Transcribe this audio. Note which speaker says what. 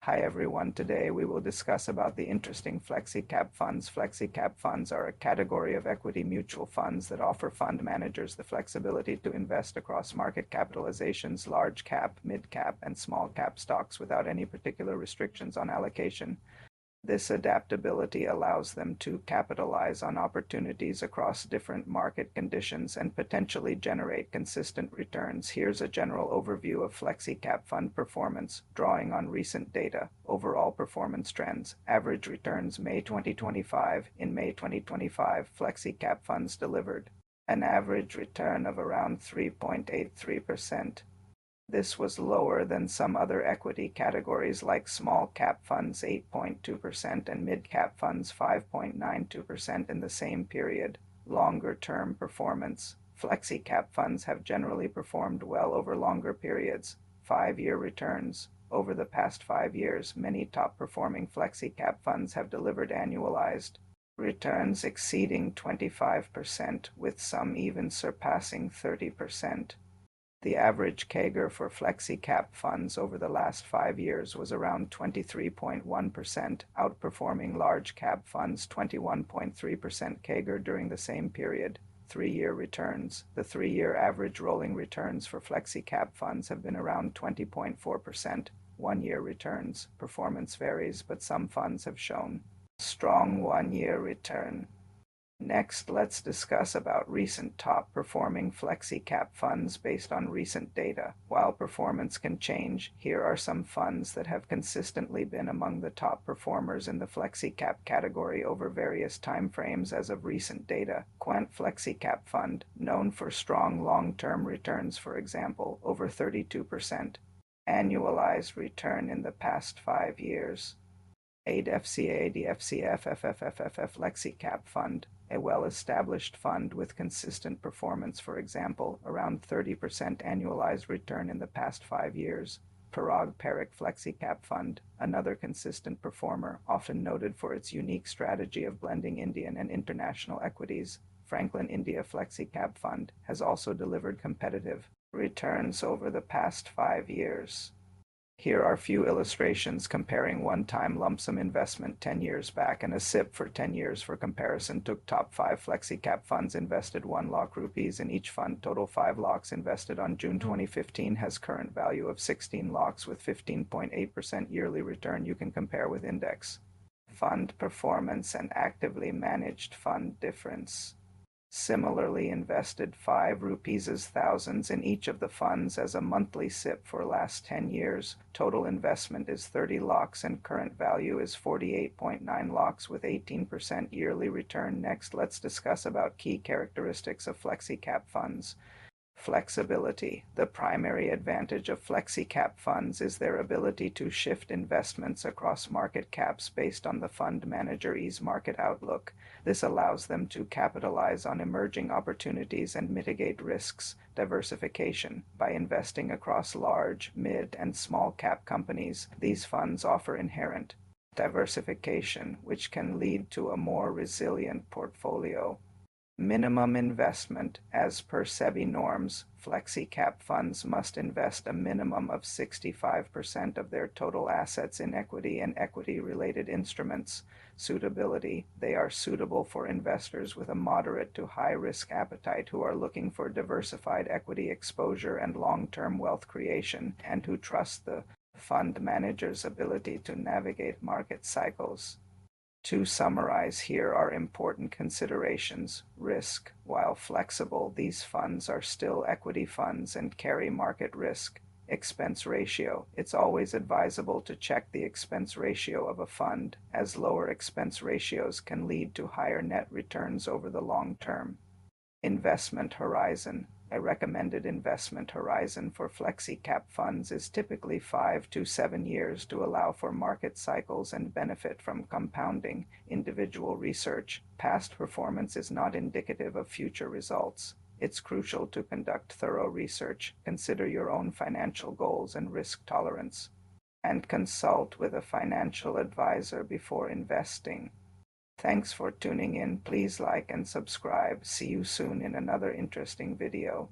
Speaker 1: Hi everyone, today we will discuss about the interesting Flexi Cap funds. Flexi Cap funds are a category of equity mutual funds that offer fund managers the flexibility to invest across market capitalizations, large cap, mid cap, and small cap stocks without any particular restrictions on allocation. This adaptability allows them to capitalize on opportunities across different market conditions and potentially generate consistent returns. Here's a general overview of Flexi Cap Fund performance, drawing on recent data. Overall performance trends. Average returns May 2025. In May 2025, Flexi Cap funds delivered an average return of around 3.83%. This was lower than some other equity categories like small cap funds 8.2% and mid cap funds 5.92% in the same period. Longer term performance. Flexi cap funds have generally performed well over longer periods. 5-year returns. Over the past 5 years, many top performing Flexi cap funds have delivered annualized returns exceeding 25%, with some even surpassing 30%. The average CAGR for Flexi Cap funds over the last 5 years was around 23.1%, outperforming large cap funds' 21.3% CAGR during the same period. 3-year returns. The 3-year average rolling returns for Flexi Cap funds have been around 20.4%. 1-year returns. Performance varies, but some funds have shown strong 1-year return. Next, let's discuss about recent top-performing Flexi Cap funds based on recent data. While performance can change, here are some funds that have consistently been among the top performers in the Flexi Cap category over various timeframes as of recent data. Quant Flexi Cap Fund, known for strong long-term returns, for example, over 32%. Annualized return in the past 5 years. ADFCA DFCFFFFF Flexi Cap Fund, a well-established fund with consistent performance, for example, around 30% annualized return in the past 5 years. Parag Parekh Flexi Cap Fund, another consistent performer, often noted for its unique strategy of blending Indian and international equities. Franklin India Flexi Cap Fund has also delivered competitive returns over the past 5 years. Here are a few illustrations comparing one-time lump sum investment 10 years back and a SIP for 10 years for comparison. Took top 5 Flexi Cap funds, invested 1 lakh rupees in each fund. Total 5 lakhs invested on June 2015 has current value of 16 lakhs with 15.8% yearly return. You can compare with index. Fund performance and actively managed fund difference. Similarly invested 5 rupees thousands in each of the funds as a monthly SIP for last 10 years. Total investment is 30 lakhs and current value is 48.9 lakhs with 18% yearly return. Next, let's discuss about key characteristics of Flexi Cap funds. Flexibility. The primary advantage of Flexi Cap funds is their ability to shift investments across market caps based on the fund manager's market outlook. This allows them to capitalize on emerging opportunities and mitigate risks. Diversification. By investing across large, mid, and small cap companies, these funds offer inherent diversification, which can lead to a more resilient portfolio. Minimum investment. As per SEBI norms, Flexi Cap funds must invest a minimum of 65% of their total assets in equity and equity-related instruments. Suitability. They are suitable for investors with a moderate to high-risk appetite who are looking for diversified equity exposure and long-term wealth creation, and who trust the fund manager's ability to navigate market cycles. To summarize, here are important considerations. Risk. While flexible, these funds are still equity funds and carry market risk. Expense ratio. It's always advisable to check the expense ratio of a fund, as lower expense ratios can lead to higher net returns over the long term. Investment horizon. A recommended investment horizon for Flexi Cap funds is typically 5 to 7 years to allow for market cycles and benefit from compounding. Individual research. Past performance is not indicative of future results. It's crucial to conduct thorough research, consider your own financial goals and risk tolerance, and consult with a financial advisor before investing. Thanks for tuning in. Please like and subscribe. See you soon in another interesting video.